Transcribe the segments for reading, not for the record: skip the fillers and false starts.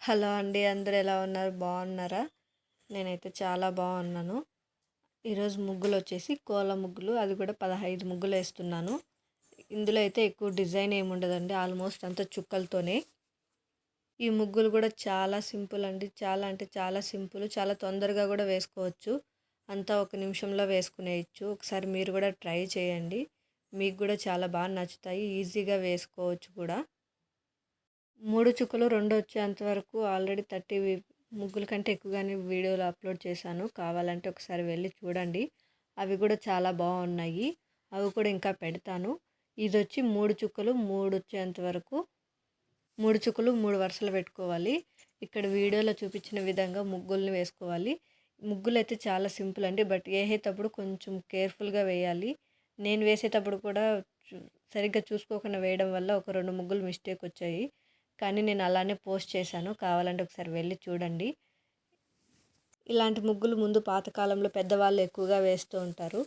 Hello అండి. అందరూ ఎలా ఉన్నారు? బాగున్నారా? నేనైతే చాలా బాగున్నాను. ఈరోజు ముగ్గులొచ్చేసి కోల ముగ్గులు. అది కూడా 15 ముగ్గులేస్తున్నాను. ఇందులో అయితే ఎక్కువ డిజైన్ ఏముండదండి. ఆల్మోస్ట్ అంతా చుక్కలతోనే. ఈ ముగ్గులు కూడా చాలా సింపుల్ అండి. చాలా అంటే చాలా సింపుల్. చాలా తొందరగా కూడా వేసుకోవచ్చు. అంతా ఒక నిమిషంలో వేసుకునేయచ్చు. ఒకసారి మీరు కూడా ట్రై చేయండి. మీకు కూడా చాలా బాగా నచ్చుతాయి. ఈజీగా వేసుకోవచ్చు కూడా. 3 చుక్కలు 2 వచ్చేంత వరకు ఆల్రెడీ 30 ముగ్గుల కంటే ఎక్కువగానే వీడియోలు అప్లోడ్ చేశాను. కావాలంటే ఒకసారి వెళ్ళి చూడండి. అవి కూడా చాలా బాగున్నాయి. అవి కూడా ఇంకా పెడతాను. ఇదొచ్చి 3 చుక్కలు 3 వచ్చేంత వరకు 3 చుక్కలు 3 వరుసలు పెట్టుకోవాలి. ఇక్కడ వీడియోలో చూపించిన విధంగా ముగ్గుల్ని వేసుకోవాలి. ముగ్గులు అయితే చాలా సింపుల్ అండి. బట్ వేసేటప్పుడు కొంచెం కేర్ఫుల్గా వేయాలి. నేను వేసేటప్పుడు కూడా సరిగ్గా చూసుకోకుండా వేయడం వల్ల ఒక 2 ముగ్గులు మిస్టేక్ వచ్చాయి. కానీ నేను అలానే పోస్ట్ చేశాను. కావాలంటే ఒకసారి వెళ్ళి చూడండి. ఇలాంటి ముగ్గులు ముందు పాతకాలంలో పెద్దవాళ్ళు ఎక్కువగా వేస్తూ ఉంటారు.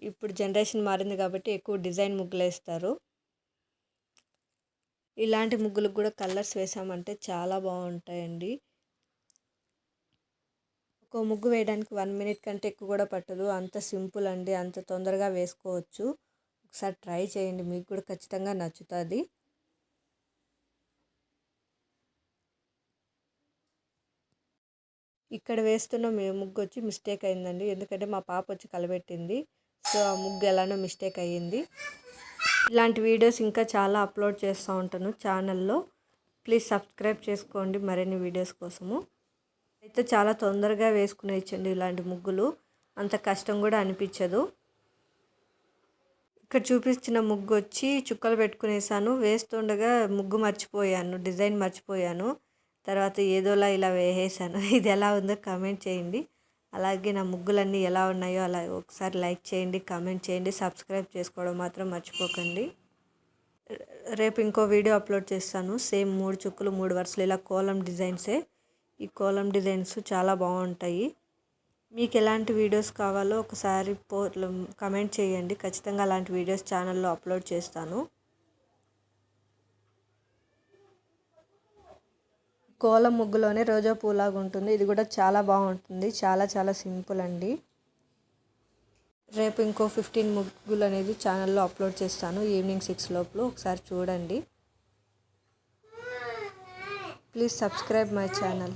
ఇప్పుడు జనరేషన్ మారింది కాబట్టి ఎక్కువ డిజైన్ ముగ్గులు వేస్తారు. ఇలాంటి ముగ్గులకు కూడా కలర్స్ వేసామంటే చాలా బాగుంటాయండి. ఒక ముగ్గు వేయడానికి 1 మినిట్ కంటే ఎక్కువ కూడా పట్టదు. అంత సింపుల్ అండి. అంత తొందరగా వేసుకోవచ్చు. ఒకసారి ట్రై చేయండి. మీకు కూడా ఖచ్చితంగా నచ్చుతుంది. ఇక్కడ వేస్తున్న ముగ్గు వచ్చి మిస్టేక్ అయిందండి. ఎందుకంటే మా పాప వచ్చి కలబెట్టింది. సో ఆ ముగ్గు ఎలానో మిస్టేక్ అయ్యింది. ఇలాంటి వీడియోస్ ఇంకా చాలా అప్లోడ్ చేస్తూ ఉంటాను ఛానల్లో. ప్లీజ్ సబ్స్క్రైబ్ చేసుకోండి మరిన్ని వీడియోస్ కోసము. అయితే చాలా తొందరగా వేసుకునేయచ్చండి ఇలాంటి ముగ్గులు. అంత కష్టం కూడా అనిపించదు. ఇక్కడ చూపించిన ముగ్గు వచ్చి చుక్కలు పెట్టుకునేసాను. వేస్తుండగా ముగ్గు మర్చిపోయాను, డిజైన్ మర్చిపోయాను. తర్వాత ఏదోలా ఇలా వేసేసాను. ఇది ఎలా ఉందో కామెంట్ చేయండి. అలాగే నా ముగ్గులన్నీ ఎలా ఉన్నాయో అలా ఒకసారి లైక్ చేయండి, కామెంట్ చేయండి. సబ్స్క్రైబ్ చేసుకోవడం మాత్రం మర్చిపోకండి. రేపు ఇంకో వీడియో అప్లోడ్ చేస్తాను. సేమ్ 3 చుక్కలు 3 వరుసలు ఇలా కోలం డిజైన్సే. ఈ కోలం డిజైన్స్ చాలా బాగుంటాయి. మీకు ఎలాంటి వీడియోస్ కావాలో ఒకసారి కమెంట్ చేయండి. ఖచ్చితంగా అలాంటి వీడియోస్ ఛానల్లో అప్లోడ్ చేస్తాను. కోలం ముగ్గులోనే రోజా పూలాగా ఉంటుంది. ఇది కూడా చాలా బాగుంటుంది. చాలా చాలా సింపుల్ అండి. రేపు ఇంకో 15 ముగ్గులు అనేది ఛానల్లో అప్లోడ్ చేస్తాను. ఈవినింగ్ 6 లోపల ఒకసారి చూడండి. Please subscribe my channel.